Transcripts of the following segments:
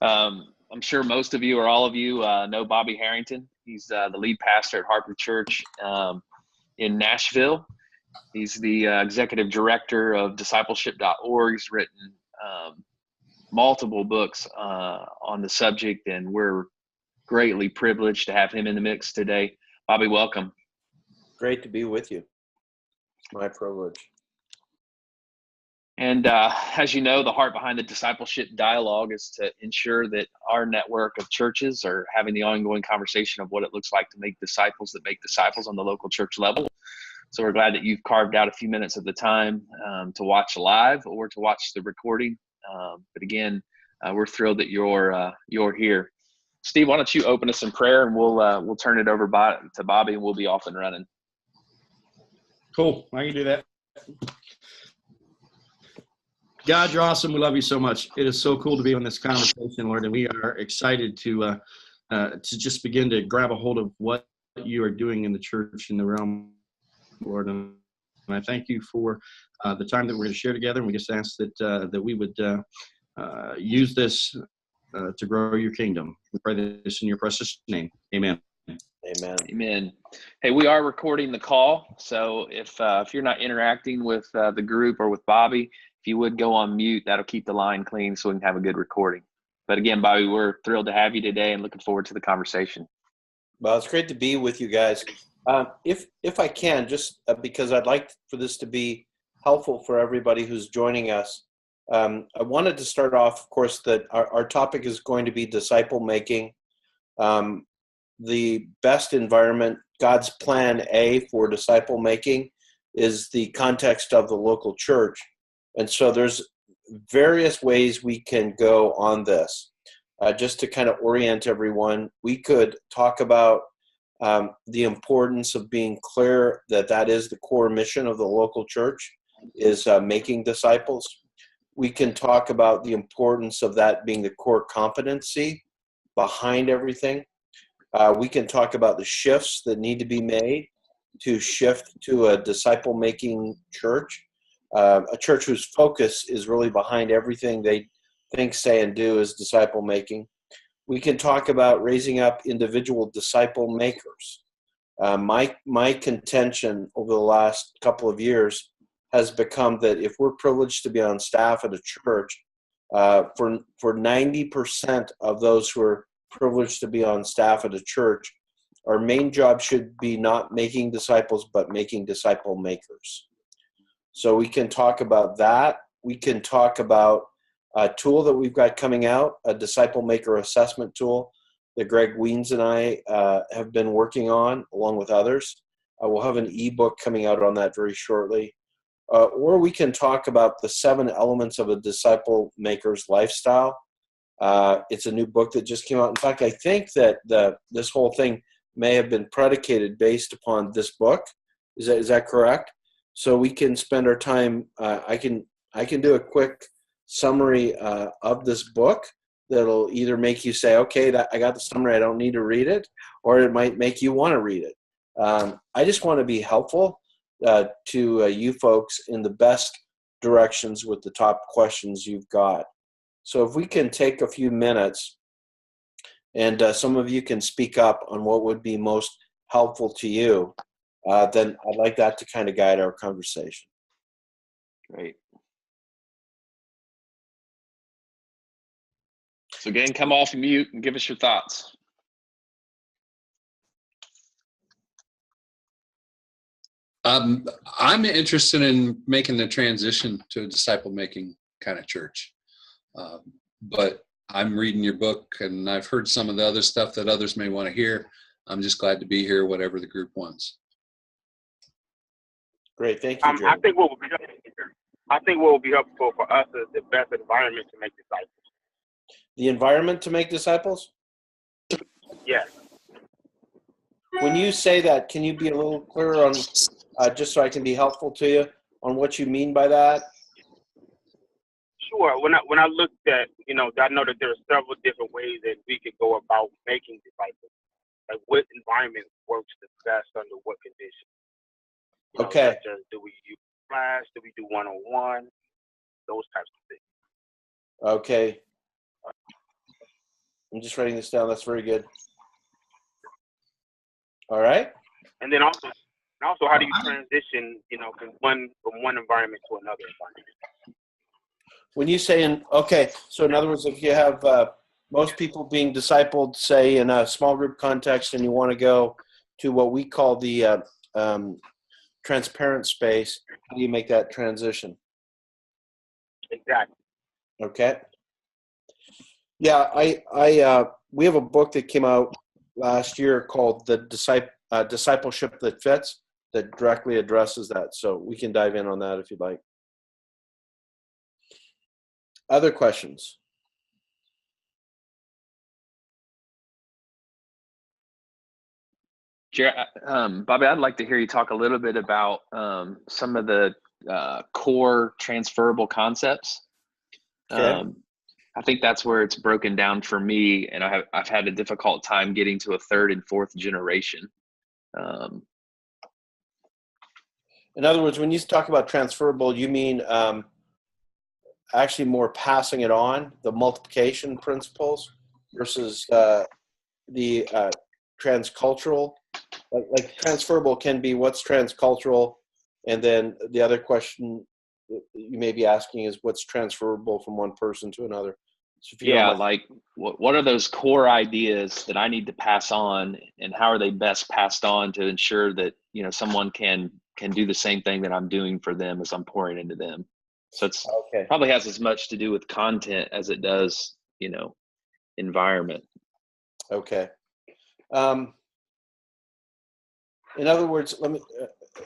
I'm sure most of you or all of you know Bobby Harrington. He's the lead pastor at Harper Church in Nashville. He's the executive director of Discipleship.org. He's written multiple books on the subject, and we're greatly privileged to have him in the mix today. Bobby, welcome. Great to be with you. My privilege. And as you know, the heart behind the Discipleship Dialogue is to ensure that our network of churches are having the ongoing conversation of what it looks like to make disciples that make disciples on the local church level. So we're glad that you've carved out a few minutes of the time to watch live or to watch the recording. But again, we're thrilled that you're here. Steve, why don't you open us in prayer, and we'll turn it over to Bobby, and we'll be off and running. Cool. I can do that. God, you're awesome. We love you so much. It is so cool to be on this conversation, Lord, and we are excited to just begin to grab a hold of what you are doing in the church in the realm, Lord. And I thank you for the time that we're going to share together. And we just ask that we would use this to grow your kingdom. We pray this in your precious name. Amen. Amen. Amen. Hey, we are recording the call. So if you're not interacting with the group or with Bobby, if you would go on mute, that'll keep the line clean so we can have a good recording. But again, Bobby, we're thrilled to have you today and looking forward to the conversation. Well, it's great to be with you guys. If I can, just because I'd like for this to be helpful for everybody who's joining us, I wanted to start off, of course, that our topic is going to be disciple making. The best environment, God's plan A for disciple making, is the context of the local church. And so there's various ways we can go on this. Just to kind of orient everyone, we could talk about the importance of being clear that that is the core mission of the local church, is making disciples. We can talk about the importance of that being the core competency behind everything. We can talk about the shifts that need to be made to shift to a disciple-making church, a church whose focus is really behind everything they think, say, and do is disciple-making. We can talk about raising up individual disciple makers. My contention over the last couple of years has become that if we're privileged to be on staff at a church, for 90% of those who are privileged to be on staff at a church, our main job should be not making disciples, but making disciple makers. So we can talk about that. We can talk about a tool that we've got coming out, a disciple maker assessment tool that Greg Wiens and I have been working on, along with others. We'll have an ebook coming out on that very shortly. Or we can talk about the 7 elements of a disciple maker's lifestyle. It's a new book that just came out. In fact, I think that this whole thing may have been predicated based upon this book. Is that correct? So we can spend our time. I can do a quick summary of this book that'll either make you say, "Okay, I got the summary. I don't need to read it," or it might make you want to read it. I just want to be helpful to you folks in the best directions with the top questions you've got. So if we can take a few minutes and some of you can speak up on what would be most helpful to you, then I'd like that to kind of guide our conversation. Great. So again, come off mute and give us your thoughts. I'm interested in making the transition to a disciple-making kind of church. But I'm reading your book, and I've heard some of the other stuff that others may want to hear. I'm just glad to be here, whatever the group wants. Great, thank you, Jerry. I think what will be helpful for us is the best environment to make disciples. The environment to make disciples? Yes. When you say that, can you be a little clearer on, just so I can be helpful to you, on what you mean by that? Sure. When I looked at, I know that there are several different ways that we could go about making disciples. Like what environment works the best under what conditions? Okay. Do we use class? Do we do one-on-one? Those types of things. Okay. I'm just writing this down. That's very good. All right. And then also, how do you transition, from one environment to another environment? When you say so in other words, if you have most people being discipled, say in a small group context, and you want to go to what we call the transparent space, how do you make that transition? Exactly. Okay. Yeah, we have a book that came out last year called the Discipleship That Fits, that directly addresses that. So we can dive in on that if you'd like. Other questions? Bobby, I'd like to hear you talk a little bit about some of the core transferable concepts. Okay. I think that's where it's broken down for me, and I've had a difficult time getting to a third and fourth generation. In other words, when you talk about transferable, you mean actually more passing it on, the multiplication principles, versus the transcultural. Like transferable can be what's transcultural, and then the other question you may be asking is what's transferable from one person to another. So like what are those core ideas that I need to pass on, and how are they best passed on to ensure that someone can do the same thing that I'm doing for them as I'm pouring into them. So it's probably has as much to do with content as it does environment. Okay. In other words,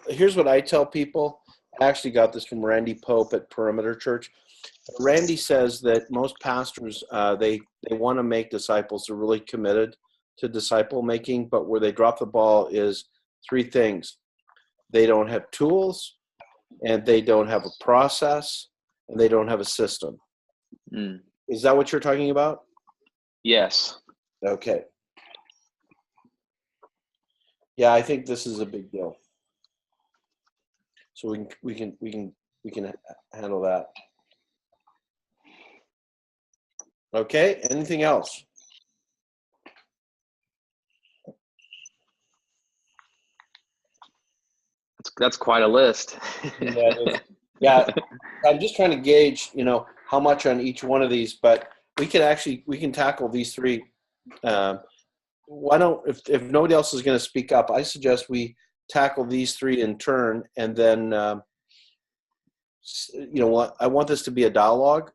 here's what I tell people. I actually got this from Randy Pope at Perimeter Church. Randy says that most pastors, they want to make disciples. They're really committed to disciple making, but where they drop the ball is three things. They don't have tools, and they don't have a process, and they don't have a system. Is that what you're talking about? Yes. Okay. Yeah, I think this is a big deal. So we can handle that. Okay. Anything else? That's quite a list. Yeah. I'm just trying to gauge, how much on each one of these, but we can tackle these three. Why don't, if nobody else is going to speak up, I suggest we tackle these three in turn, and then, I want this to be a dialogue.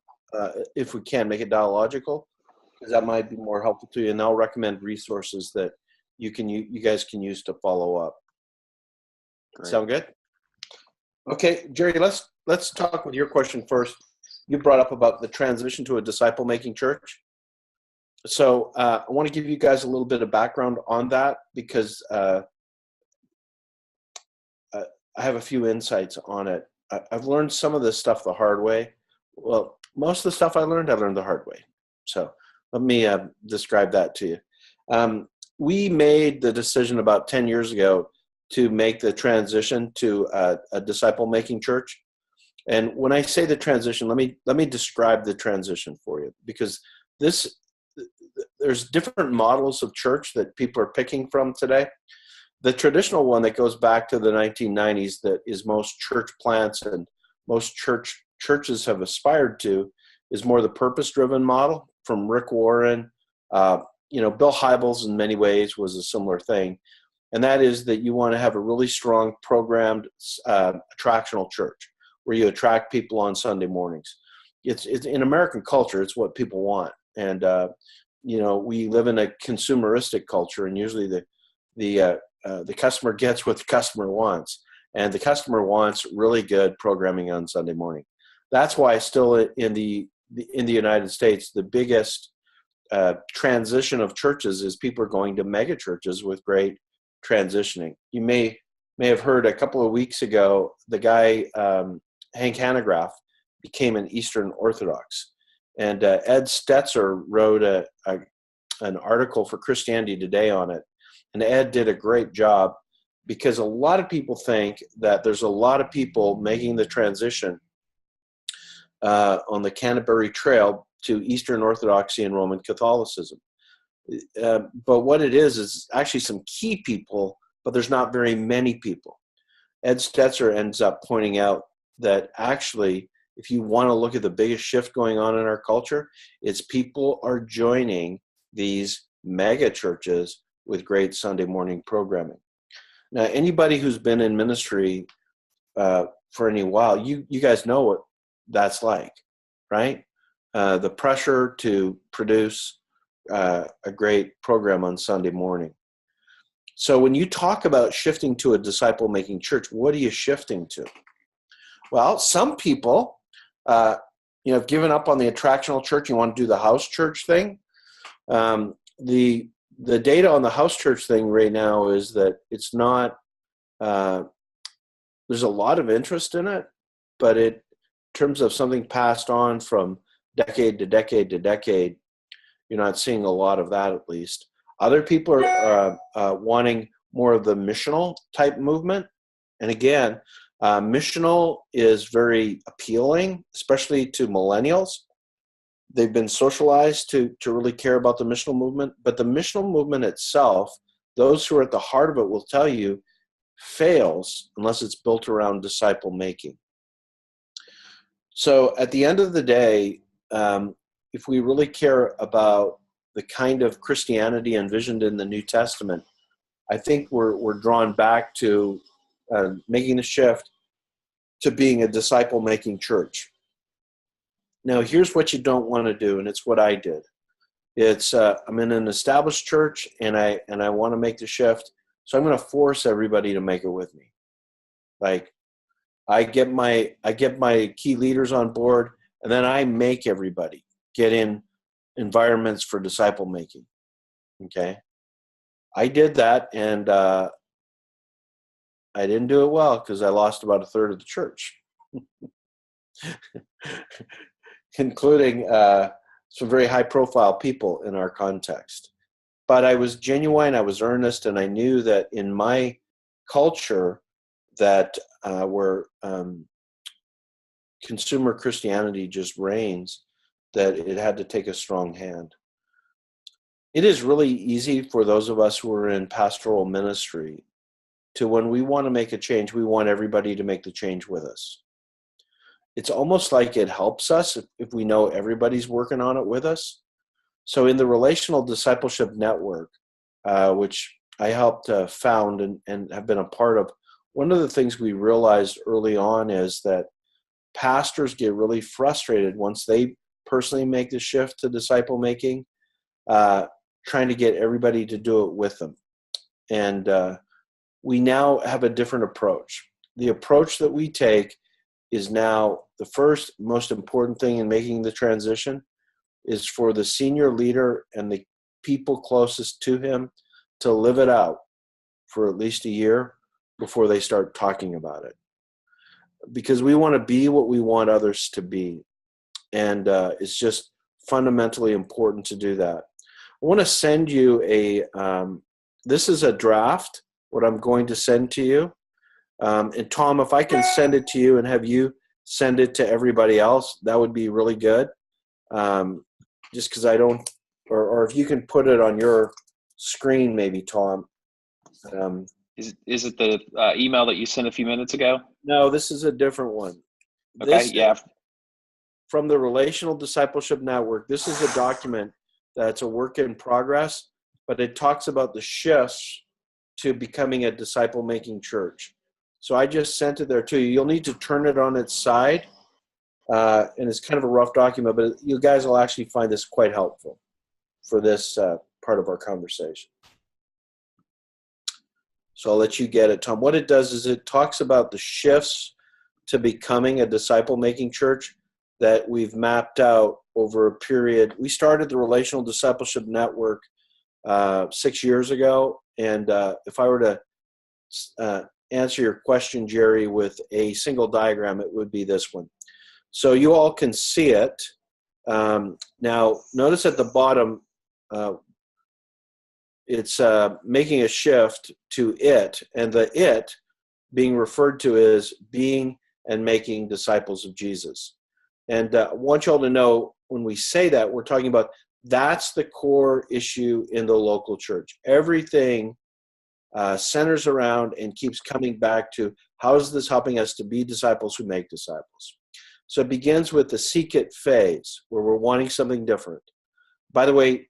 If we can make it dialogical, because that might be more helpful to you. And I'll recommend resources that you guys can use to follow up. Great. Sound good? Okay, Jerry, let's talk with your question first. You brought up about the transition to a disciple-making church. So I want to give you guys a little bit of background on that, because I have a few insights on it. I've learned some of this stuff the hard way. Well, most of the stuff I learned the hard way. So let me describe that to you. We made the decision about 10 years ago to make the transition to a disciple-making church. And when I say the transition, let me describe the transition for you, because there's different models of church that people are picking from today. The traditional one that goes back to the 1990s, that is most church plants and most churches have aspired to, is more the purpose-driven model from Rick Warren. Bill Hybels in many ways was a similar thing. And that is that you want to have a really strong programmed attractional church where you attract people on Sunday mornings. It's in American culture, it's what people want. And, we live in a consumeristic culture, and usually the customer gets what the customer wants. And the customer wants really good programming on Sunday morning. That's why still in the United States, the biggest transition of churches is people are going to mega churches with great transitioning. You may have heard a couple of weeks ago, the guy, Hank Hanegraaff, became an Eastern Orthodox. And Ed Stetzer wrote an article for Christianity Today on it. And Ed did a great job, because a lot of people think that there's a lot of people making the transition on the Canterbury Trail to Eastern Orthodoxy and Roman Catholicism. But what it is actually some key people, but there's not very many people. Ed Stetzer ends up pointing out that actually, if you want to look at the biggest shift going on in our culture, it's people are joining these mega churches with great Sunday morning programming. Now, anybody who's been in ministry for any while, you guys know what that's like, right? The pressure to produce a great program on Sunday morning. So when you talk about shifting to a disciple-making church, what are you shifting to? Well, some people, have given up on the attractional church. You want to do the house church thing. The data on the house church thing right now is that it's not, there's a lot of interest in it, but in terms of something passed on from decade to decade to decade, you're not seeing a lot of that, at least. Other people are wanting more of the missional type movement. And again, missional is very appealing, especially to millennials. They've been socialized to really care about the missional movement. But the missional movement itself, those who are at the heart of it will tell you, fails unless it's built around disciple making. So at the end of the day, if we really care about the kind of Christianity envisioned in the New Testament, I think we're drawn back to making the shift to being a disciple-making church. Now, here's what you don't want to do, and it's what I did. It's I'm in an established church, and I want to make the shift, so I'm going to force everybody to make it with me. Like, I get my key leaders on board, and then I make everybody get in environments for disciple making. Okay, I did that, and I didn't do it well because I lost about a third of the church, including some very high-profile people in our context. But I was genuine, I was earnest, and I knew that in my culture that where consumer Christianity just reigns, that it had to take a strong hand. It is really easy for those of us who are in pastoral ministry to, when we want to make a change, we want everybody to make the change with us. It's almost like it helps us if we know everybody's working on it with us. So in the Relational Discipleship Network, which I helped found and have been a part of, one of the things we realized early on is that pastors get really frustrated once they personally make the shift to disciple making, trying to get everybody to do it with them. And we now have a different approach. The approach that we take is now the first most important thing in making the transition is for the senior leader and the people closest to him to live it out for at least a year before they start talking about it. Because we want to be what we want others to be. And it's just fundamentally important to do that. I want to send you this is a draft, what I'm going to send to you. And Tom, if I can send it to you and have you send it to everybody else, that would be really good. Just because I don't, or if you can put it on your screen, maybe, Tom. Is it the email that you sent a few minutes ago? No, this is a different one. Okay, yeah. From the Relational Discipleship Network, this is a document that's a work in progress, but it talks about the shifts to becoming a disciple-making church. So I just sent it there to you. You'll need to turn it on its side, and it's kind of a rough document, but you guys will actually find this quite helpful for this part of our conversation. So I'll let you get it, Tom. What it does is it talks about the shifts to becoming a disciple-making church that we've mapped out over a period. We started the Relational Discipleship Network 6 years ago, and if I were to answer your question, Jerry, with a single diagram, it would be this one. So you all can see it. Now, notice at the bottom, it's making a shift to it, and the it being referred to as being and making disciples of Jesus. And I want you all to know when we say that, we're talking about That's the core issue in the local church. Everything centers around and keeps coming back to, how is this helping us to be disciples who make disciples? So it begins with the seek it phase, where we're wanting something different. By the way,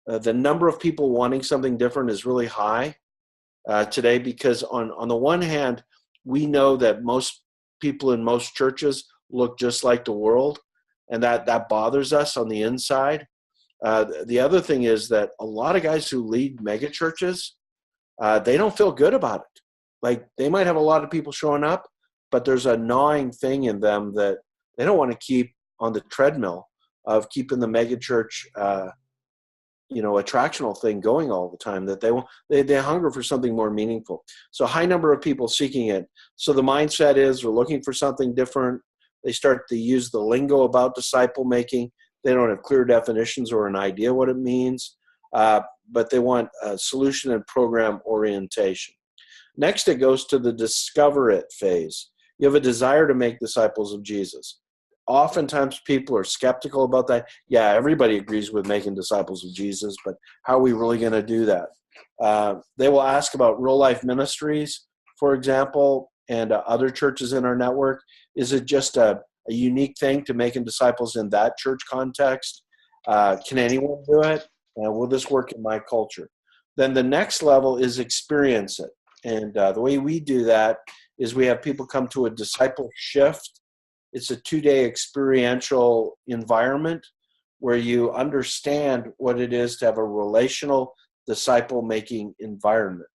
the number of people wanting something different is really high today, because on the one hand, we know that most people in most churches look just like the world, and that bothers us on the inside. The other thing is that a lot of guys who lead mega churches, they don't feel good about it. Like, they might have a lot of people showing up, but there's a gnawing thing in them that they don't want to keep on the treadmill of keeping the mega church, attractional thing going all the time, that they hunger for something more meaningful. So high number of people seeking it. So the mindset is, we're looking for something different. They start to use the lingo about disciple making. They don't have clear definitions or an idea what it means, but they want a solution and program orientation. Next, it goes to the discover it phase. You have a desire to make disciples of Jesus. Oftentimes people are skeptical about that. Yeah, everybody agrees with making disciples of Jesus, but how are we really going to do that? They will ask about real life ministries, for example, and other churches in our network. Is it just a unique thing to making disciples in that church context? Can anyone do it? Will this work in my culture? Then the next level is experience it. And the way we do that is we have people come to a disciple shift. It's a 2-day experiential environment where you understand what it is to have a relational disciple-making environment.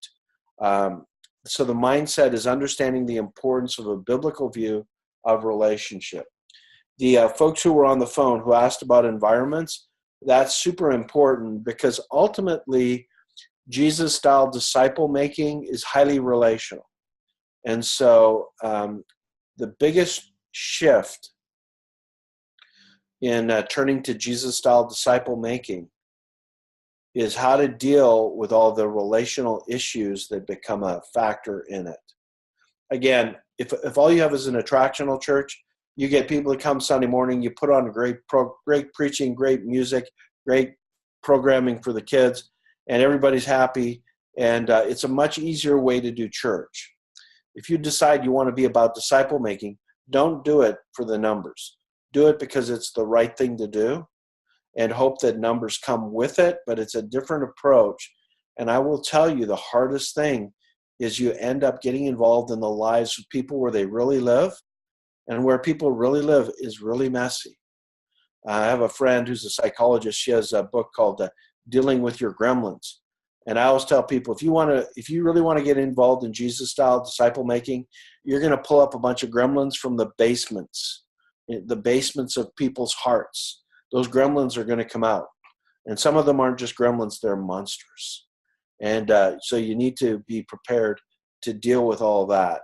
So the mindset is understanding the importance of a biblical view of relationship. The folks who were on the phone who asked about environments, that's super important, because ultimately Jesus-style disciple-making is highly relational. And so the biggest shift in turning to Jesus-style disciple-making is how to deal with all the relational issues that become a factor in it. Again, if all you have is an attractional church, you get people to come Sunday morning, you put on great preaching, great music, great programming for the kids, and everybody's happy, and it's a much easier way to do church. If you decide you want to be about disciple making, don't do it for the numbers. Do it because it's the right thing to do, and hope that numbers come with it, but it's a different approach. And I will tell you, the hardest thing is you end up getting involved in the lives of people where they really live, and where people really live is really messy. I have a friend who's a psychologist. She has a book called Dealing with Your Gremlins. And I always tell people, if you really want to get involved in Jesus-style disciple making, you're going to pull up a bunch of gremlins from the basements of people's hearts. Those gremlins are going to come out. And some of them aren't just gremlins, they're monsters. And so you need to be prepared to deal with all that.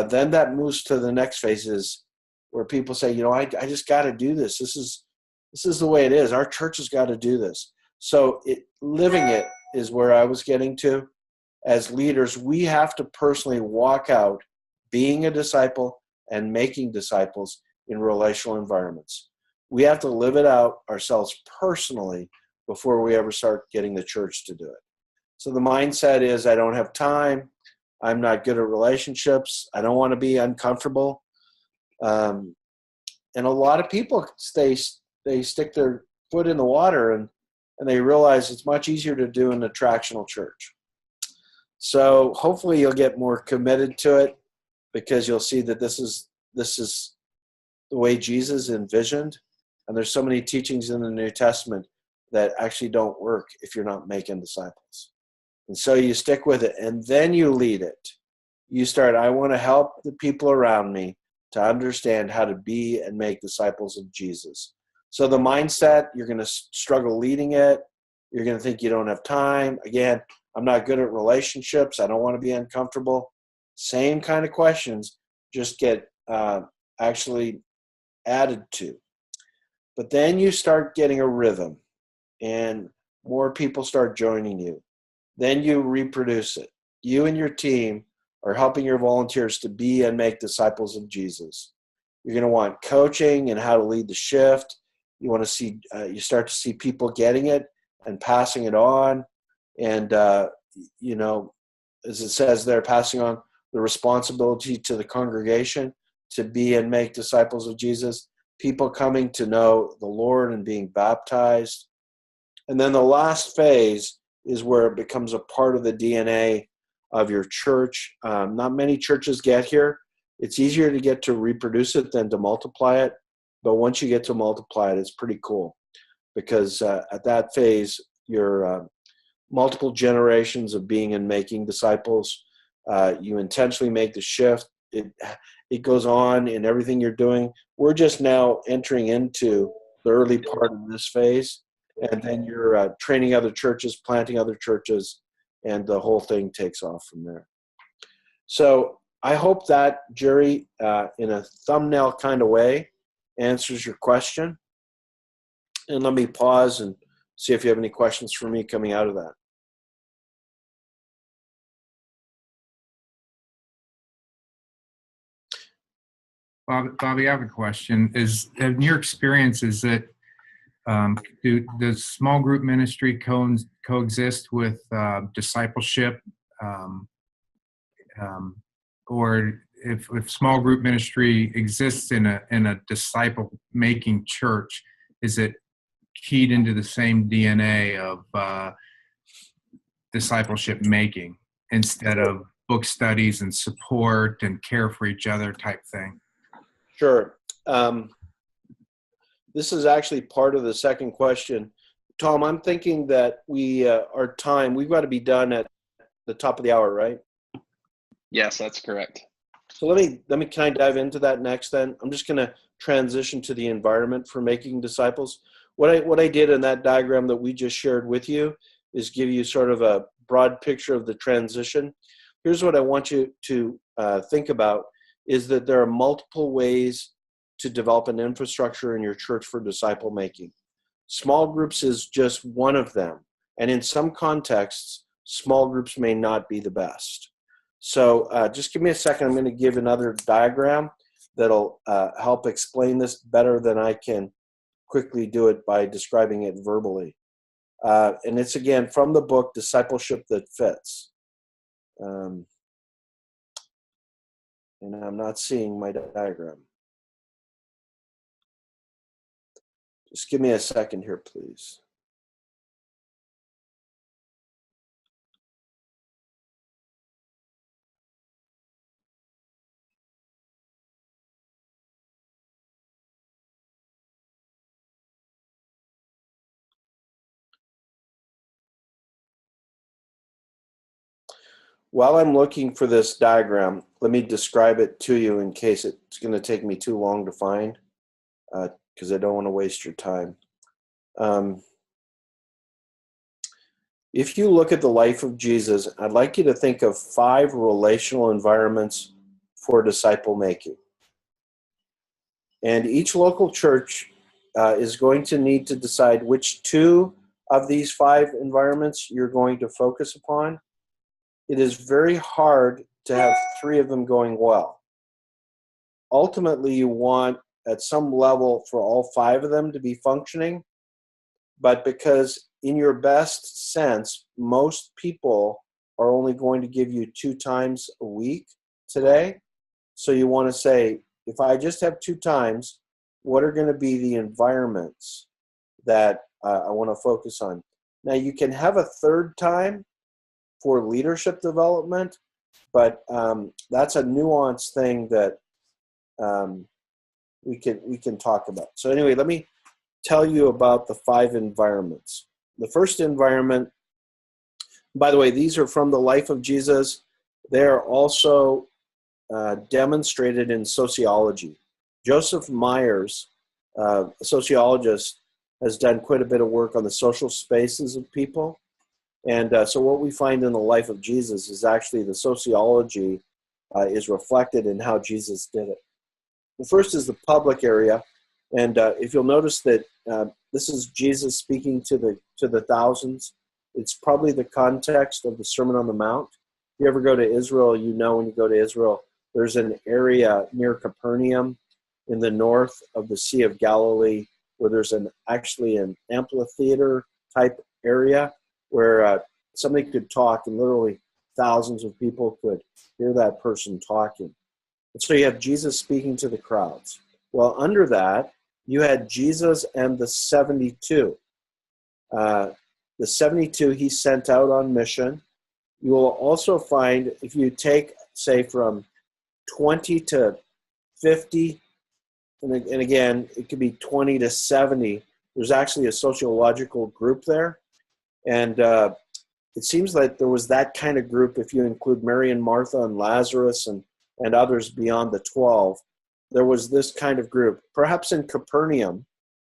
Then that moves to the next phases where people say, I just got to do this. This is the way it is. Our church has got to do this. So living it is where I was getting to. As leaders, we have to personally walk out being a disciple and making disciples in relational environments. We have to live it out ourselves personally before we ever start getting the church to do it. So the mindset is, I don't have time. I'm not good at relationships. I don't want to be uncomfortable. And a lot of people, they stick their foot in the water and they realize it's much easier to do an attractional church. So hopefully you'll get more committed to it, because you'll see that this is the way Jesus envisioned. And there's so many teachings in the New Testament that actually don't work if you're not making disciples. And so you stick with it, and then you lead it. You start, I want to help the people around me to understand how to be and make disciples of Jesus. So the mindset, you're going to struggle leading it. You're going to think you don't have time. Again, I'm not good at relationships. I don't want to be uncomfortable. Same kind of questions, just get actually added to. But then you start getting a rhythm, and more people start joining you. Then you reproduce it. You and your team are helping your volunteers to be and make disciples of Jesus. You're going to want coaching and how to lead the shift. You want to see, you start to see people getting it and passing it on. And, as it says there, passing on the responsibility to the congregation to be and make disciples of Jesus, people coming to know the Lord and being baptized. And then the last phase is where it becomes a part of the DNA of your church. Not many churches get here. It's easier to get to reproduce it than to multiply it. But once you get to multiply it, it's pretty cool, because at that phase, you're multiple generations of being and making disciples. You intentionally make the shift. It goes on in everything you're doing. We're just now entering into the early part of this phase, and then you're training other churches, planting other churches, and the whole thing takes off from there. So I hope that, Jerry, in a thumbnail kind of way, answers your question. And let me pause and see if you have any questions for me coming out of that. Bobby, I have a question. In your experience, is that does small group ministry coexist with discipleship, or if small group ministry exists in a disciple making church, is it keyed into the same DNA of discipleship making instead of book studies and support and care for each other type thing? Sure. This is actually part of the second question. Tom, I'm thinking that we've got to be done at the top of the hour, right? Yes, that's correct. So can I dive into that next then? I'm just going to transition to the environment for making disciples. What I did in that diagram that we just shared with you is give you sort of a broad picture of the transition. Here's what I want you to think about, is that there are multiple ways to develop an infrastructure in your church for disciple making. Small groups is just one of them. And in some contexts, small groups may not be the best. So just give me a second. I'm going to give another diagram that'll help explain this better than I can quickly do it by describing it verbally. And it's, again, from the book, Discipleship That Fits. And I'm not seeing my diagram. Just give me a second here, please. While I'm looking for this diagram, let me describe it to you in case it's going to take me too long to find, because I don't want to waste your time. If you look at the life of Jesus, I'd like you to think of 5 relational environments for disciple making. And each local church is going to need to decide which 2 of these 5 environments you're going to focus upon. It is very hard to have 3 of them going well. Ultimately, you want, at some level, for all 5 of them to be functioning, but because in your best sense, most people are only going to give you 2 times a week today. So you want to say, if I just have 2 times, what are going to be the environments that I want to focus on? Now, you can have a 3rd time for leadership development, but that's a nuanced thing that we can talk about. So anyway, let me tell you about the 5 environments. The first environment, by the way, these are from the life of Jesus. They are also demonstrated in sociology. Joseph Myers, a sociologist, has done quite a bit of work on the social spaces of people. And so what we find in the life of Jesus is actually the sociology is reflected in how Jesus did it. The first is the public area. And if you'll notice that this is Jesus speaking to the thousands. It's probably the context of the Sermon on the Mount. If you ever go to Israel, you know when you go to Israel, there's an area near Capernaum in the north of the Sea of Galilee where there's actually an amphitheater type area where somebody could talk and literally thousands of people could hear that person talking. And so you have Jesus speaking to the crowds. Well, under that, you had Jesus and the 72. The 72 he sent out on mission. You will also find, if you take, say, from 20 to 50, and again, it could be 20 to 70, there's actually a sociological group there. And it seems like there was that kind of group, if you include Mary and Martha and Lazarus and others beyond the 12, there was this kind of group. Perhaps in Capernaum,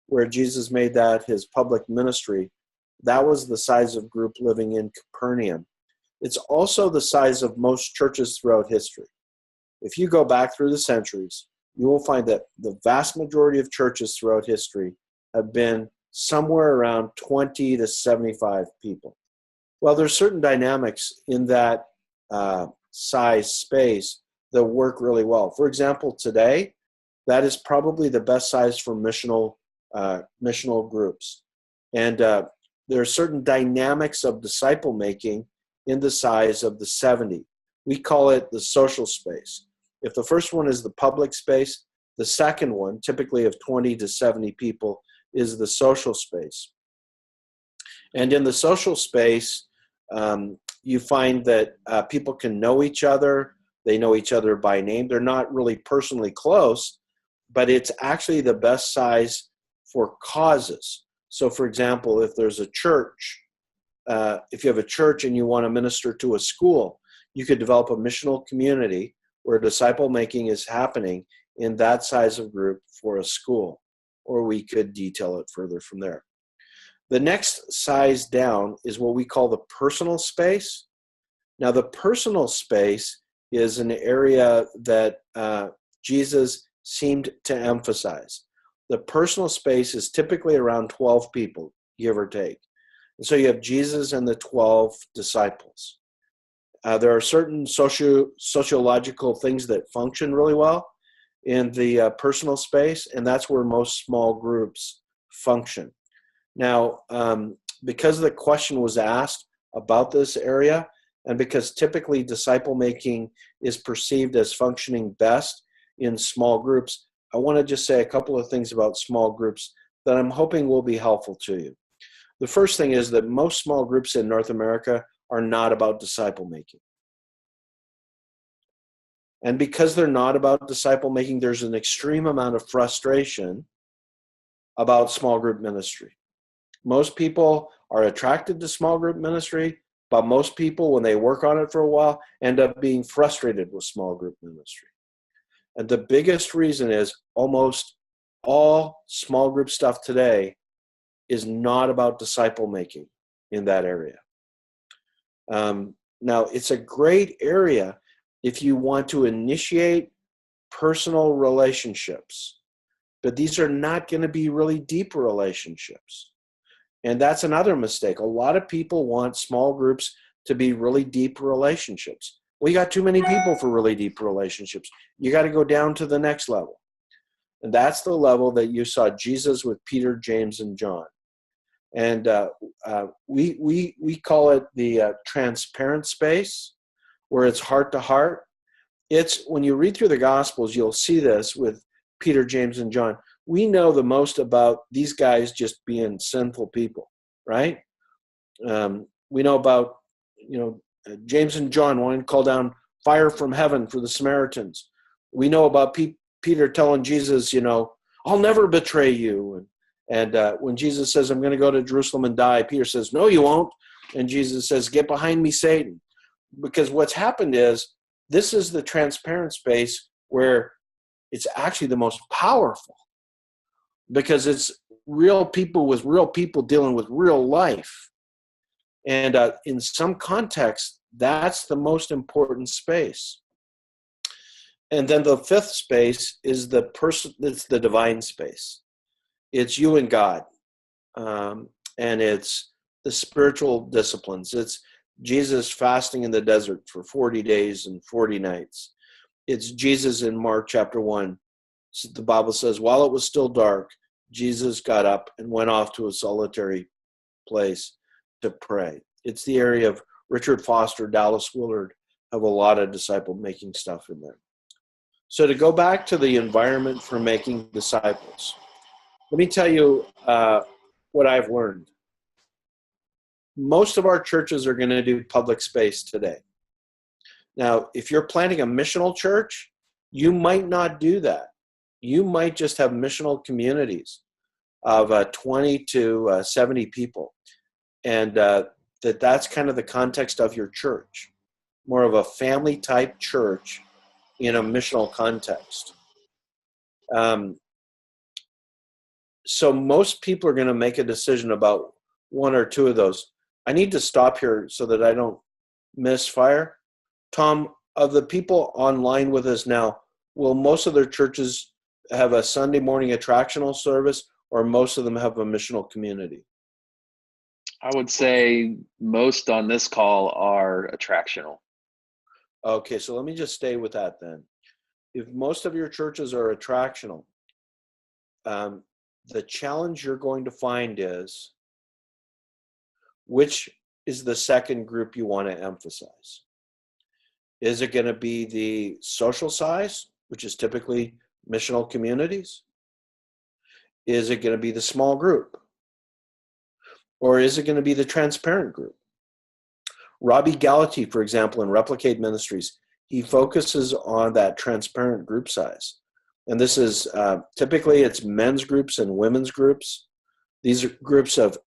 where Jesus made that his public ministry, that was the size of group living in Capernaum. It's also the size of most churches throughout history. If you go back through the centuries, you will find that the vast majority of churches throughout history have been somewhere around 20 to 75 people. Well, there's certain dynamics in that size space that work really well. For example, today, that is probably the best size for missional groups. And there are certain dynamics of disciple making in the size of the 70. We call it the social space. If the first one is the public space, the second one, typically of 20 to 70 people, is the social space. And in the social space, you find that people can know each other. They know each other by name. They're not really personally close, but it's actually the best size for causes. So, for example, if there's a church, if you have a church and you want to minister to a school, you could develop a missional community where disciple making is happening in that size of group for a school, or we could detail it further from there. The next size down is what we call the personal space. Now, the personal space is an area that Jesus seemed to emphasize. The personal space is typically around 12 people, give or take. And so you have Jesus and the 12 disciples. There are certain sociological things that function really well in the personal space, and that's where most small groups function. Now, because the question was asked about this area, and because typically disciple making is perceived as functioning best in small groups, I want to just say a couple of things about small groups that I'm hoping will be helpful to you. The first thing is that most small groups in North America are not about disciple making. And because they're not about disciple making, there's an extreme amount of frustration about small group ministry. Most people are attracted to small group ministry, but most people, when they work on it for a while, end up being frustrated with small group ministry. And the biggest reason is almost all small group stuff today is not about disciple making in that area. Now, it's a great area if you want to initiate personal relationships, but these are not going to be really deep relationships. And that's another mistake. A lot of people want small groups to be really deep relationships. Well, you got too many people for really deep relationships. You got to go down to the next level. And that's the level that you saw Jesus with Peter, James, and John. And we call it the transparent space, where it's heart to heart. It's when you read through the Gospels, you'll see this with Peter, James, and John. We know the most about these guys just being sinful people, right? We know about, James and John wanting to call down fire from heaven for the Samaritans. We know about Peter telling Jesus, I'll never betray you. And when Jesus says, I'm going to go to Jerusalem and die, Peter says, no, you won't. And Jesus says, get behind me, Satan. Because what's happened is, this is the transparent space where it's actually the most powerful, because it's real people with real people dealing with real life. And in some context, that's the most important space. And then the fifth space is it's the divine space. It's you and God. And it's the spiritual disciplines. It's Jesus fasting in the desert for 40 days and 40 nights. It's Jesus in Mark chapter 1. The Bible says, while it was still dark, Jesus got up and went off to a solitary place to pray. It's the area of Richard Foster, Dallas Willard have a lot of disciple-making stuff in there. So to go back to the environment for making disciples, let me tell you what I've learned. Most of our churches are going to do public space today. Now, if you're planting a missional church, you might not do that. You might just have missional communities of 20 to 70 people. And that's kind of the context of your church, more of a family-type church in a missional context. So most people are going to make a decision about one or two of those. I need to stop here so that I don't misfire. Tom, of the people online with us now, will most of their churches have a Sunday morning attractional service, or most of them have a missional community? I would say most on this call are attractional. Okay, so let me just stay with that then. If most of your churches are attractional, the challenge you're going to find is, which is the second group you want to emphasize? Is it going to be the social size, which is typically missional communities? Is it going to be the small group? Or is it going to be the transparent group? Robbie Gallaty, for example, in Replicate Ministries, he focuses on that transparent group size. And this is typically it's men's groups and women's groups. These are groups of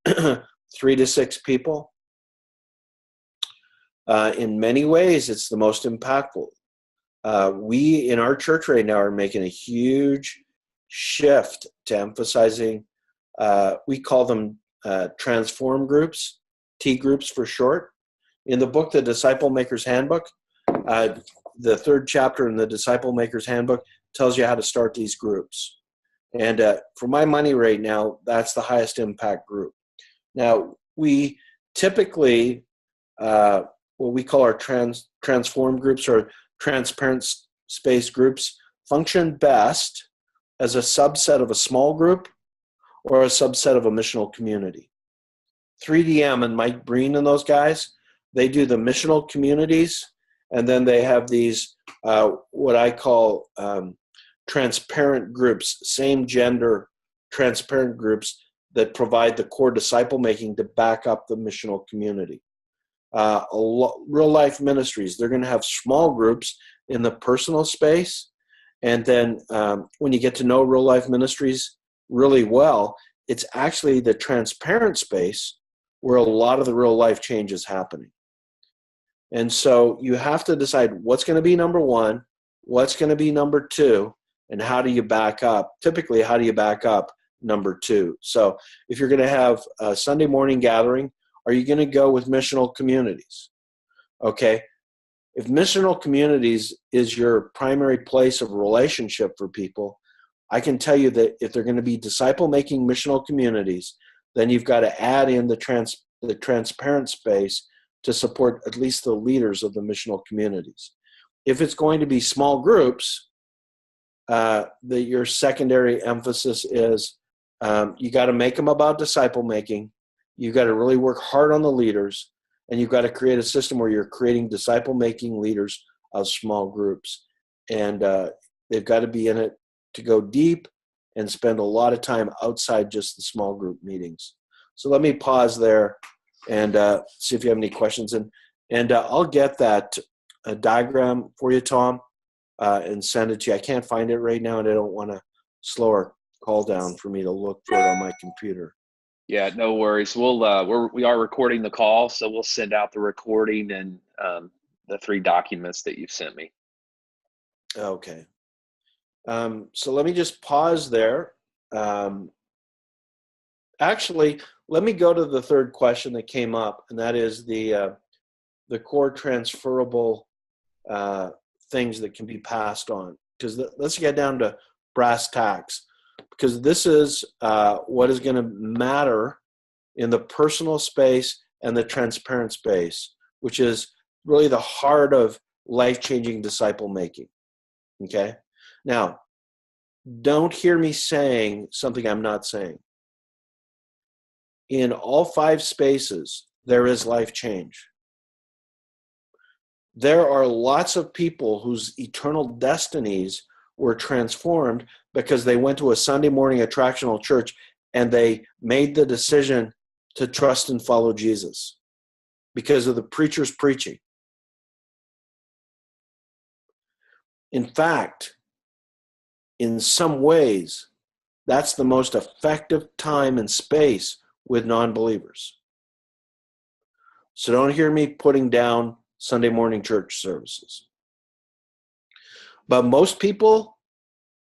3 to 6 people. In many ways, it's the most impactful. We in our church right now are making a huge shift to emphasizing, we call them transform groups, T groups for short. In the book, The Disciple Maker's Handbook, the 3rd chapter in the Disciple Maker's Handbook tells you how to start these groups. And for my money right now, that's the highest impact group. Now, we typically, what we call our transform groups or transparent space groups function best as a subset of a small group or a subset of a missional community. 3DM and Mike Breen and those guys, they do the missional communities, and then they have these, what I call transparent groups, same gender transparent groups that provide the core disciple making to back up the missional community. Real life ministries, they're going to have small groups in the personal space. And then when you get to know real life ministries really well, it's actually the transparent space where a lot of the real life change is happening. And so you have to decide what's going to be number 1, what's going to be number 2, and how do you back up? Typically, how do you back up number 2? So if you're going to have a Sunday morning gathering, are you going to go with missional communities? Okay. If missional communities is your primary place of relationship for people, I can tell you that if they're going to be disciple-making missional communities, then you've got to add in the transparent space to support at least the leaders of the missional communities. If it's going to be small groups, your secondary emphasis is you got to make them about disciple-making. You've got to really work hard on the leaders, and you've got to create a system where you're creating disciple-making leaders of small groups. And they've got to be in it to go deep and spend a lot of time outside just the small group meetings. So let me pause there and see if you have any questions. And I'll get that diagram for you, Tom, and send it to you. I can't find it right now, and I don't want to slow our call down for me to look for it on my computer. Yeah, no worries. We are recording the call, so we'll send out the recording and the 3 documents that you've sent me. Okay. So let me just pause there. Actually, let me go to the 3rd question that came up, and that is the core transferable things that can be passed on. Because let's get down to brass tacks. Because this is what is going to matter in the personal space and the transparent space, which is really the heart of life-changing disciple making. Okay? Now, don't hear me saying something I'm not saying. In all 5 spaces, there is life change. There are lots of people whose eternal destinies were transformed because they went to a Sunday morning attractional church and they made the decision to trust and follow Jesus because of the preacher's preaching. In fact, in some ways, that's the most effective time and space with non-believers. So don't hear me putting down Sunday morning church services. But most people,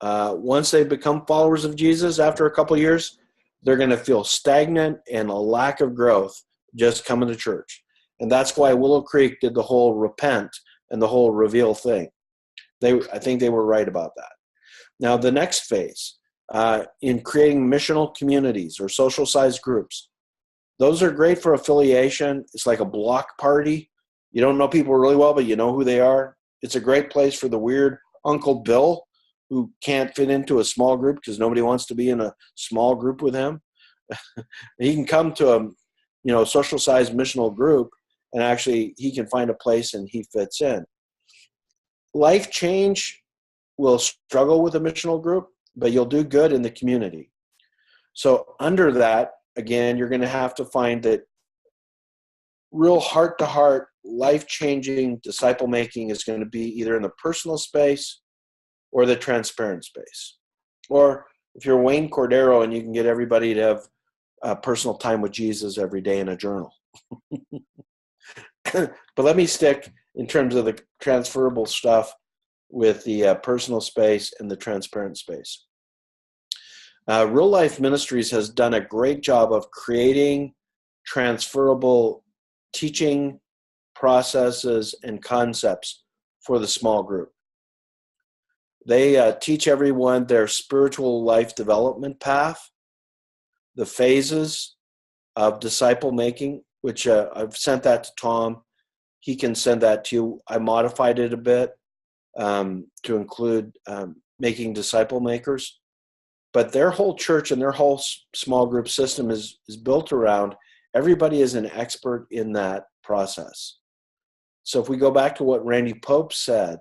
once they become followers of Jesus after a couple of years, they're going to feel stagnant and a lack of growth just coming to church. And that's why Willow Creek did the whole repent and the whole reveal thing. I think they were right about that. Now, the next phase, in creating missional communities or social-sized groups, those are great for affiliation. It's like a block party. You don't know people really well, but you know who they are. It's a great place for the weird Uncle Bill who can't fit into a small group because nobody wants to be in a small group with him. He can come to a social-sized missional group, and actually he can find a place and he fits in. Life change will struggle with a missional group, but you'll do good in the community. So under that, again, you're going to have to find that real heart-to-heart, life-changing disciple making is going to be either in the personal space or the transparent space. Or if you're Wayne Cordero and you can get everybody to have personal time with Jesus every day in a journal. But let me stick in terms of the transferable stuff with the personal space and the transparent space. Real Life Ministries has done a great job of creating transferable teaching processes and concepts for the small group. They teach everyone their spiritual life development path, the phases of disciple making, which I've sent that to Tom. He can send that to you. I modified it a bit to include making disciple makers. But their whole church and their whole small group system is built around everybody is an expert in that process. So if we go back to what Randy Pope said,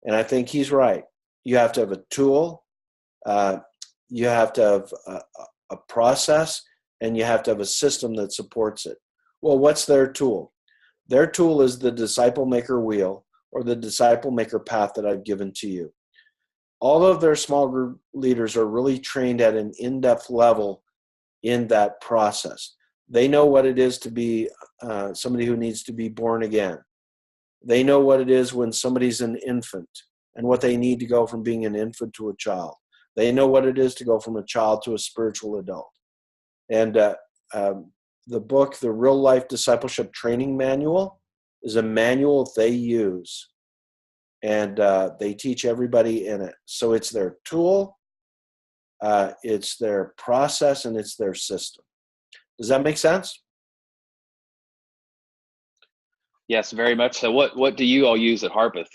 and I think he's right, you have to have a tool, you have to have a process, and you have to have a system that supports it. Well, what's their tool? Their tool is the disciple maker wheel or the disciple maker path that I've given to you. All of their small group leaders are really trained at an in-depth level in that process. They know what it is to be somebody who needs to be born again. They know what it is when somebody's an infant and what they need to go from being an infant to a child. They know what it is to go from a child to a spiritual adult. And the book, The Real Life Discipleship Training Manual, is a manual they use. And they teach everybody in it. So it's their tool, it's their process, and it's their system. Does that make sense? Yes, very much so. What do you all use at Harpeth?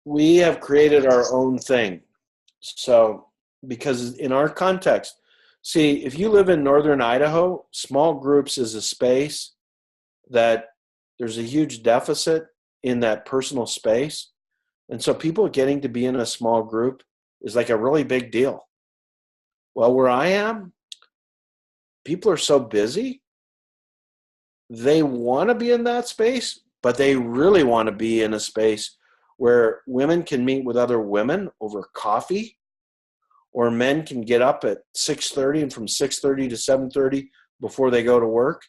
We have created our own thing. So, because in our context, see, if you live in northern Idaho, small groups is a space that there's a huge deficit in that personal space. And so people getting to be in a small group is like a really big deal. Well, where I am, people are so busy. They want to be in that space, but they really want to be in a space where women can meet with other women over coffee, or men can get up at 6:30 and from 6:30 to 7:30 before they go to work,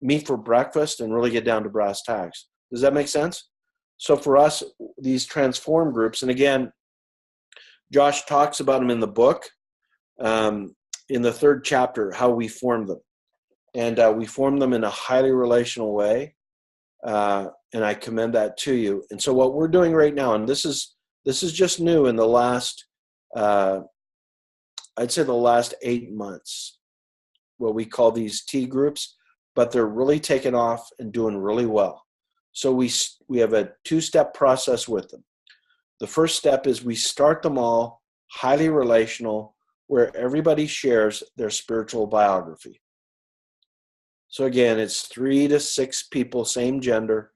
meet for breakfast and really get down to brass tacks. Does that make sense? So for us, these transform groups, and again, Josh talks about them in the book, in the 3rd chapter, how we form them. And we form them in a highly relational way, and I commend that to you. And so what we're doing right now, and this is just new in the last, I'd say the last 8 months, what we call these T groups, but they're really taking off and doing really well. So we have a 2-step process with them. The first step is we start them all highly relational, where everybody shares their spiritual biography. So again, it's 3 to 6 people, same gender.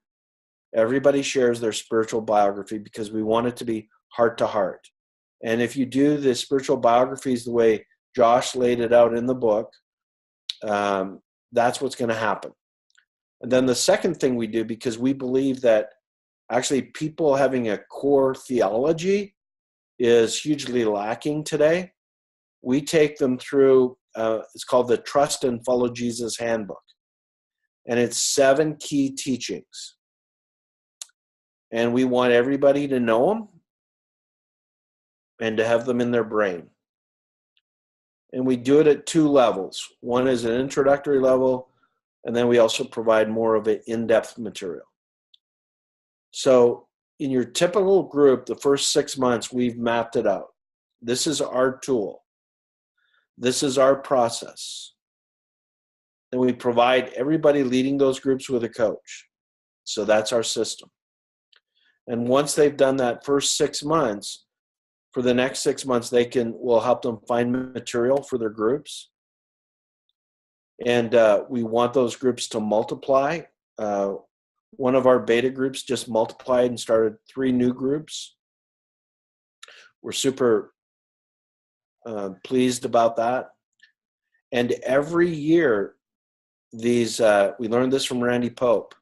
Everybody shares their spiritual biography because we want it to be heart to heart. And if you do the spiritual biographies the way Josh laid it out in the book, that's what's going to happen. And then the second thing we do, because we believe that actually people having a core theology is hugely lacking today, we take them through, it's called the Trust and Follow Jesus Handbook. And it's 7 key teachings. And we want everybody to know them and to have them in their brain. And we do it at 2 levels. One is an introductory level, and then we also provide more of an in-depth material. So in your typical group, the first 6 months, we've mapped it out. This is our tool. This is our process. And we provide everybody leading those groups with a coach. So that's our system. And once they've done that first 6 months, for the next 6 months, we'll help them find material for their groups. And we want those groups to multiply. One of our beta groups just multiplied and started 3 new groups. We're super pleased about that. And every year, we learned this from Randy Pope.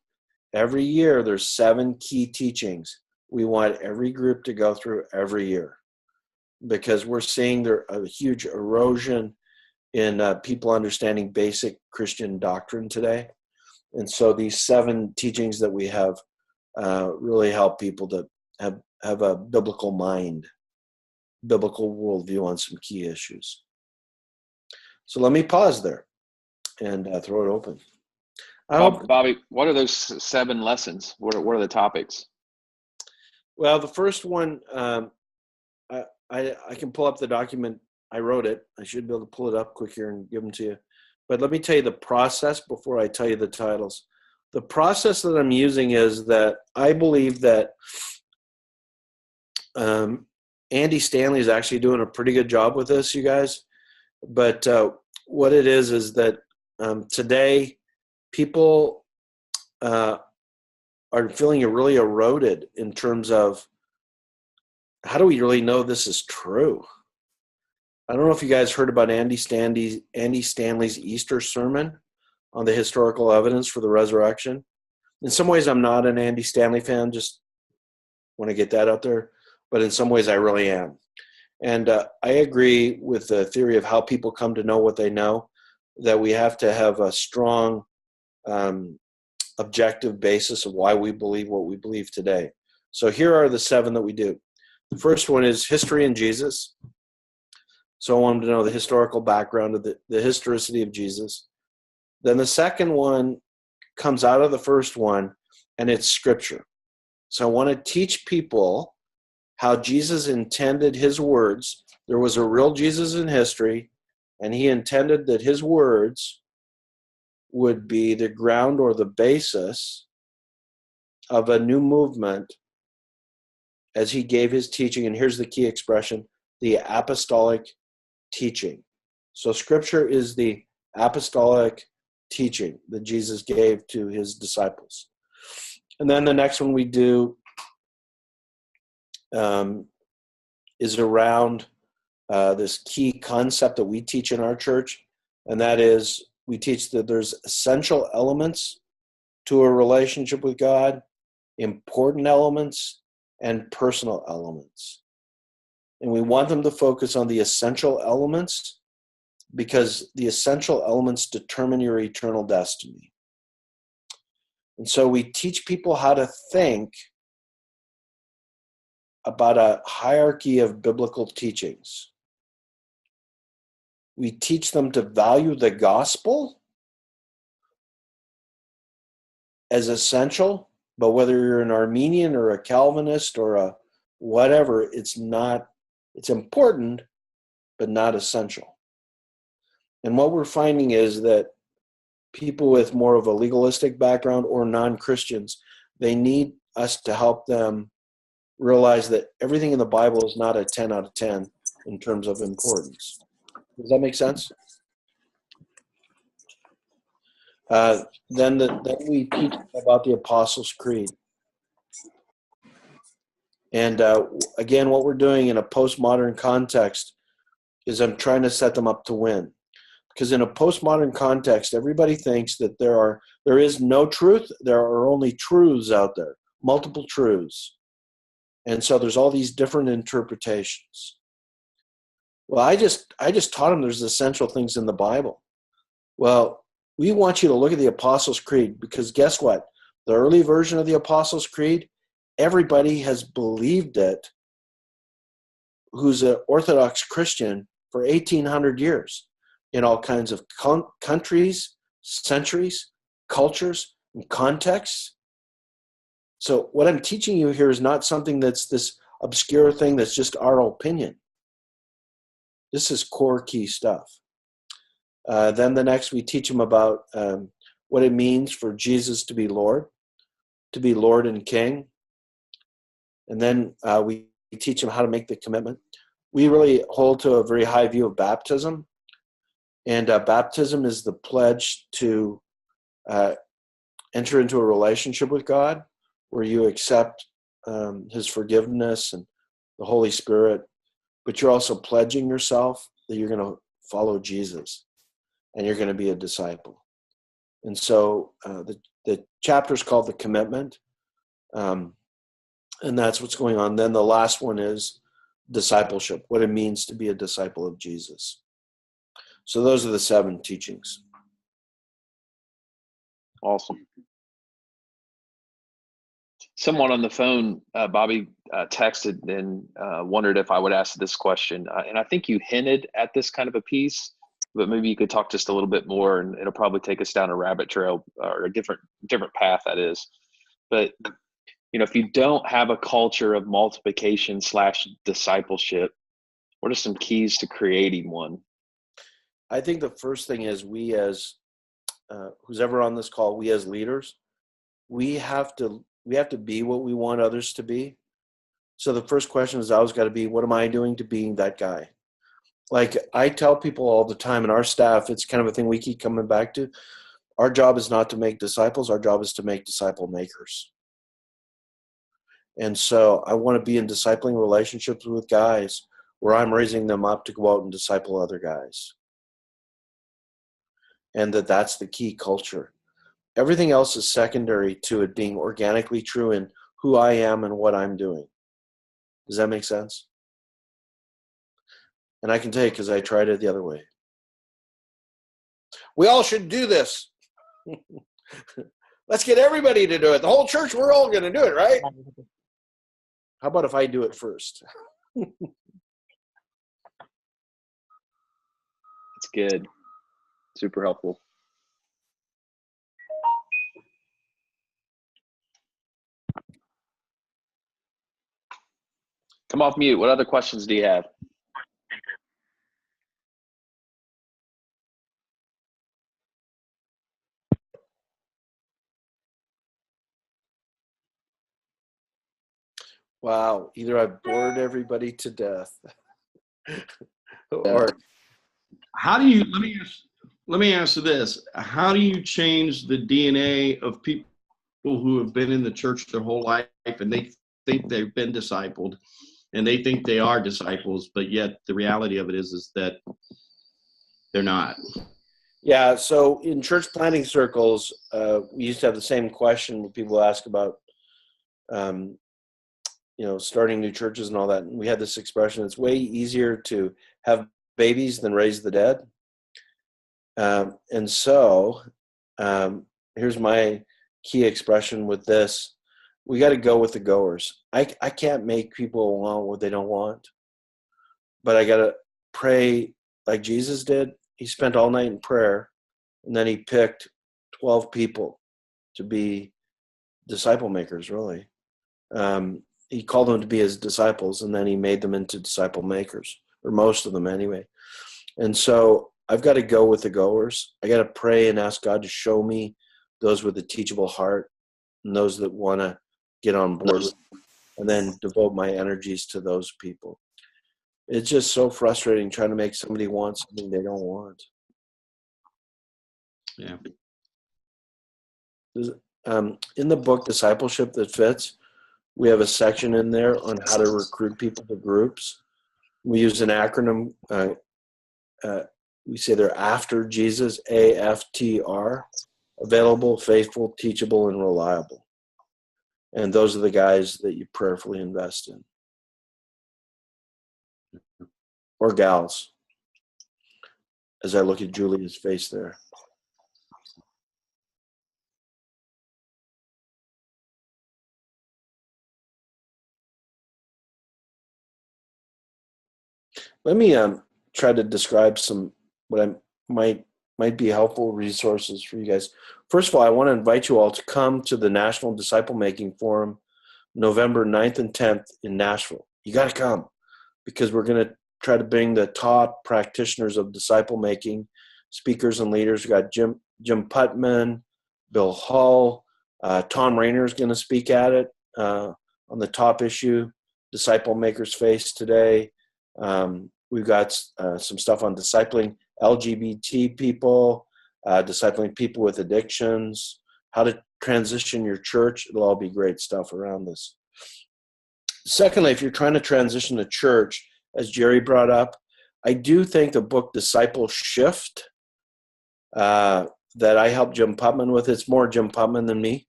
Every year, there's 7 key teachings we want every group to go through every year, because we're seeing there a huge erosion in people understanding basic Christian doctrine today. And so these 7 teachings that we have really help people to have a biblical mind, biblical worldview on some key issues. So let me pause there and throw it open. Bobby, what are those 7 lessons? What are the topics? Well, the first one, I can pull up the document. I wrote it. I should be able to pull it up quick here and give them to you. But let me tell you the process before I tell you the titles. The process that I'm using is that I believe that Andy Stanley is actually doing a pretty good job with this, you guys. But what it is that today people are feeling really eroded in terms of how do we really know this is true? I don't know if you guys heard about Andy Stanley's Easter sermon on the historical evidence for the resurrection. In some ways, I'm not an Andy Stanley fan, just want to get that out there. But in some ways, I really am. And I agree with the theory of how people come to know what they know, that we have to have a strong objective basis of why we believe what we believe today. So here are the 7 that we do. The first one is history and Jesus. So I want them to know the historical background of the historicity of Jesus. Then the second one comes out of the first one, and it's scripture. So I want to teach people how Jesus intended his words. There was a real Jesus in history, and he intended that his words would be the ground or the basis of a new movement as he gave his teaching. And here's the key expression, the apostolic teaching. So scripture is the apostolic teaching that Jesus gave to his disciples. And then the next one we do is around this key concept that we teach in our church, and that is we teach that there's essential elements to a relationship with God, important elements, and personal elements. And we want them to focus on the essential elements because the essential elements determine your eternal destiny. And so we teach people how to think about a hierarchy of biblical teachings. We teach them to value the gospel as essential, but whether you're an Arminian or a Calvinist or a whatever, it's important, but not essential. And what we're finding is that people with more of a legalistic background or non-Christians, they need us to help them realize that everything in the Bible is not a 10 out of 10. in terms of importance. Does that make sense? Then we teach about the Apostles' Creed. And again, what we're doing in a postmodern context is I'm trying to set them up to win. Because in a postmodern context, everybody thinks that there is no truth. There are only truths out there, multiple truths. And so there's all these different interpretations. Well, I just taught them there's essential things in the Bible. Well, we want you to look at the Apostles' Creed, because guess what? The early version of the Apostles' Creed, everybody has believed it who's an Orthodox Christian for 1,800 years in all kinds of countries, centuries, cultures, and contexts. So what I'm teaching you here is not something that's this obscure thing that's just our opinion. This is core key stuff. Then the next, we teach them about what it means for Jesus to be Lord and King. And then we teach them how to make the commitment. We really hold to a very high view of baptism. And baptism is the pledge to enter into a relationship with God where you accept his forgiveness and the Holy Spirit, but you're also pledging yourself that you're going to follow Jesus and you're going to be a disciple. And so the chapter is called The Commitment, and that's what's going on. Then the last one is discipleship, what it means to be a disciple of Jesus. So those are the 7 teachings. Awesome. Someone on the phone, Bobby, texted and wondered if I would ask this question. And I think you hinted at this kind of a piece, but maybe you could talk just a little bit more, and it'll probably take us down a rabbit trail or a different path, that is. But, if you don't have a culture of multiplication / discipleship, what are some keys to creating one? I think the first thing is we as, who's ever on this call, we as leaders, we have to be what we want others to be. So the first question is always got to be, what am I doing to being that guy? Like I tell people all the time in our staff, it's kind of a thing we keep coming back to. Our job is not to make disciples. Our job is to make disciple makers. And so I want to be in discipling relationships with guys where I'm raising them up to go out and disciple other guys. And that's the key culture. Everything else is secondary to it being organically true in who I am and what I'm doing. Does that make sense? And I can tell you because I tried it the other way. We all should do this. Let's get everybody to do it. The whole church, we're all going to do it, right? How about if I do it first? That's good. Super helpful. Come off mute. What other questions do you have? Wow. Either I bored everybody to death or How do you, let me answer this. How do you change the DNA of people who have been in the church their whole life and they think they've been discipled and they think they are disciples, but yet the reality of it is that they're not? Yeah. So in church planting circles, we used to have the same question when people ask about, starting new churches and all that. And we had this expression, it's way easier to have babies than raise the dead. And so here's my key expression with this. We got to go with the goers. I can't make people want what they don't want, but I got to pray like Jesus did. He spent all night in prayer, and then he picked 12 people to be disciple makers, really. He called them to be his disciples, and then he made them into disciple makers, or most of them anyway. And so I've got to go with the goers. I got to pray and ask God to show me those with a teachable heart and those that want to get on board, and then devote my energies to those people. It's just so frustrating trying to make somebody want something they don't want. Yeah. In the book, Discipleship That Fits, we have a section in there on how to recruit people to groups. We use an acronym. We say they're after Jesus, AFTR, available, faithful, teachable, and reliable. And those are the guys that you prayerfully invest in. Or gals, as I look at Julia's face there. Let me try to describe some what might be helpful resources for you guys. First of all, I want to invite you all to come to the National Disciple Making Forum, November 9th and 10th in Nashville. You got to come, because we're going to try to bring the top practitioners of disciple making, speakers and leaders. We got Jim Putman, Bill Hull, Tom Rayner is going to speak at it on the top issue, Disciple Makers Face today. We've got some stuff on discipling LGBT people, discipling people with addictions, how to transition your church. It'll all be great stuff around this. Secondly, if you're trying to transition a church, as Jerry brought up, I do think the book Discipleship that I helped Jim Putman with, it's more Jim Putman than me,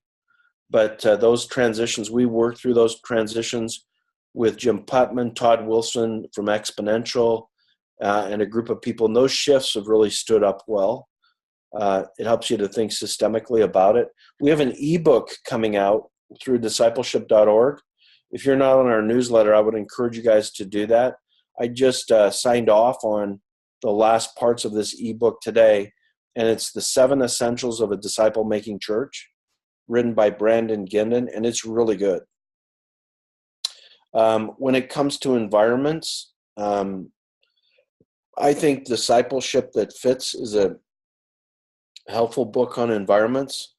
but those transitions, we worked through those transitions with Jim Putman, Todd Wilson from Exponential, and a group of people. And those shifts have really stood up well. It helps you to think systemically about it. We have an ebook coming out through discipleship.org. If you're not on our newsletter, I would encourage you guys to do that. I just signed off on the last parts of this ebook today, and it's the 7 Essentials of a Disciple-Making Church, written by Brandon Ginden, and it's really good. When it comes to environments, I think Discipleship That Fits is a helpful book on environments.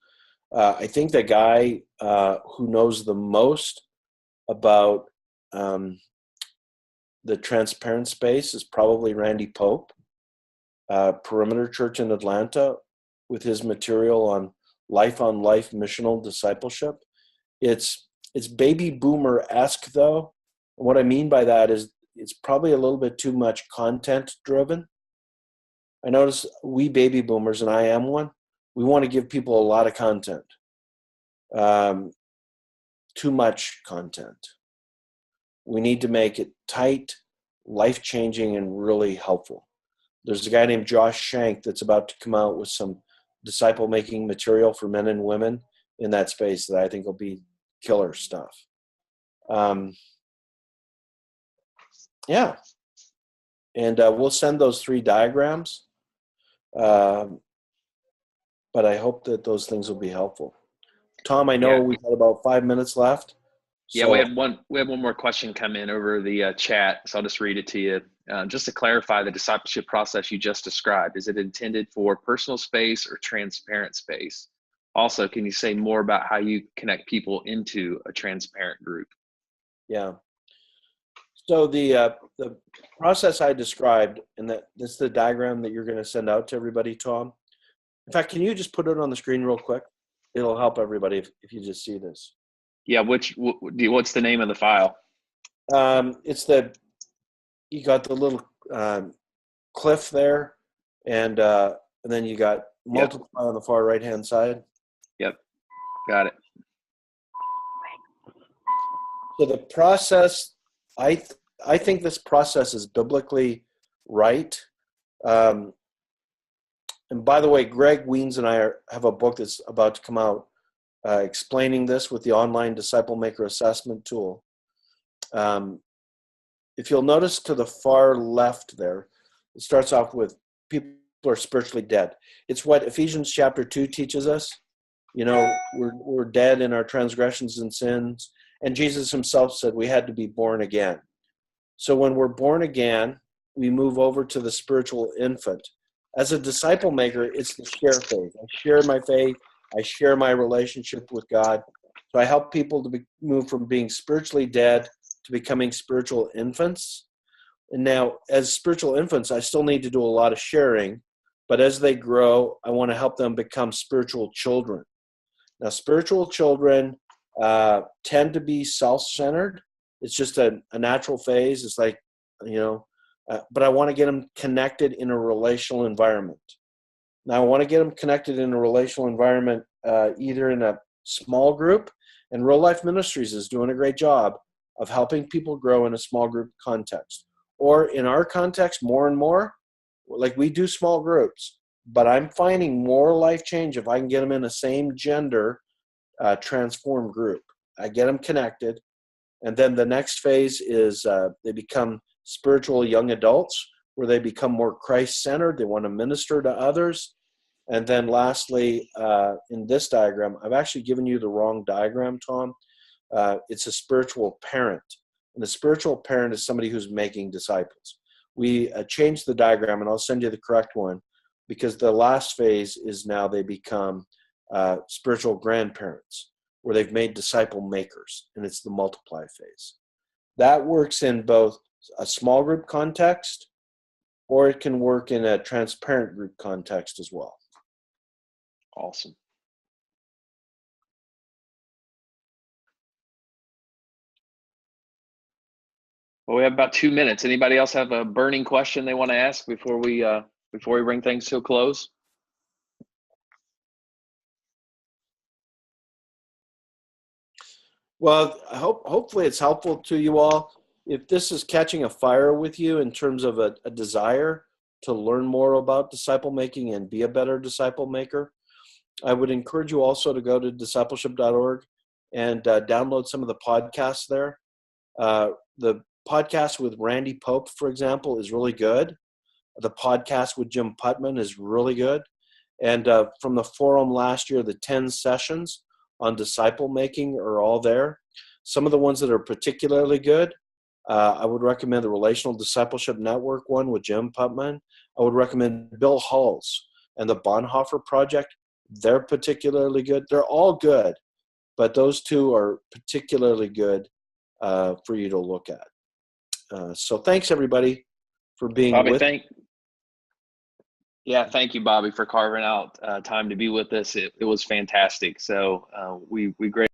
I think the guy who knows the most about the transparent space is probably Randy Pope, Perimeter Church in Atlanta, with his material on life missional discipleship. It's baby boomer-esque, though. What I mean by that is it's probably a little bit too much content driven. I notice we baby boomers, and I am one, we want to give people a lot of content. Too much content. We need to make it tight, life-changing, and really helpful. There's a guy named Josh Shank that's about to come out with some disciple-making material for men and women in that space that I think will be killer stuff. Yeah. And we'll send those 3 diagrams. But I hope that those things will be helpful. Tom, I know we've got about 5 minutes left. Yeah, so we had one more question come in over the chat, so I'll just read it to you. Just to clarify, the discipleship process you just described, is it intended for personal space or transparent space? Also, can you say more about how you connect people into a transparent group? Yeah. So the process I described, and this is the diagram that you're going to send out to everybody, Tom. In fact, can you just put it on the screen real quick? It'll help everybody if you just see this. Yeah, what's the name of the file? You got the little cliff there, and then you got multiply on the far right-hand side. Yep, got it. So the process, I think this process is biblically right. And by the way, Greg Wiens and I have a book that's about to come out explaining this with the online disciple maker assessment tool. If you'll notice to the far left there, it starts off with people are spiritually dead. It's what Ephesians chapter 2 teaches us. You know, we're dead in our transgressions and sins. And Jesus himself said we had to be born again. So when we're born again, we move over to the spiritual infant. As a disciple maker, it's to share faith. I share my faith. I share my relationship with God. So I help people to move from being spiritually dead to becoming spiritual infants. And now, as spiritual infants, I still need to do a lot of sharing, but as they grow, I want to help them become spiritual children. Now, spiritual children tend to be self-centered. It's just a natural phase. It's like, but I want to get them connected in a relational environment. Now, I want to get them connected in a relational environment, either in a small group, and Real Life Ministries is doing a great job of helping people grow in a small group context. Or in our context, more and more, like we do small groups, but I'm finding more life change if I can get them in the same gender transform group. I get them connected, and then the next phase is they become spiritual young adults, where they become more Christ-centered. They want to minister to others. And then lastly, in this diagram, I've actually given you the wrong diagram, Tom. It's a spiritual parent. And the spiritual parent is somebody who's making disciples. We changed the diagram, and I'll send you the correct one, because the last phase is now they become spiritual grandparents, where they've made disciple makers, and it's the multiply phase. That works in both a small group context, or it can work in a transparent group context as well. Awesome. Well, we have about 2 minutes. Anybody else have a burning question they want to ask before we bring things to a close? Well, hopefully it's helpful to you all. If this is catching a fire with you in terms of a desire to learn more about disciple making and be a better disciple maker, I would encourage you also to go to discipleship.org and download some of the podcasts there. The podcast with Randy Pope, for example, is really good. The podcast with Jim Putman is really good. And from the forum last year, the 10 sessions on disciple making are all there. Some of the ones that are particularly good, I would recommend the Relational Discipleship Network one with Jim Putman. I would recommend Bill Hull's and the Bonhoeffer Project. They're particularly good. They're all good, but those two are particularly good for you to look at. So thanks, everybody, for being Bobby, with thank you, Bobby, for carving out time to be with us. It was fantastic. So we greatly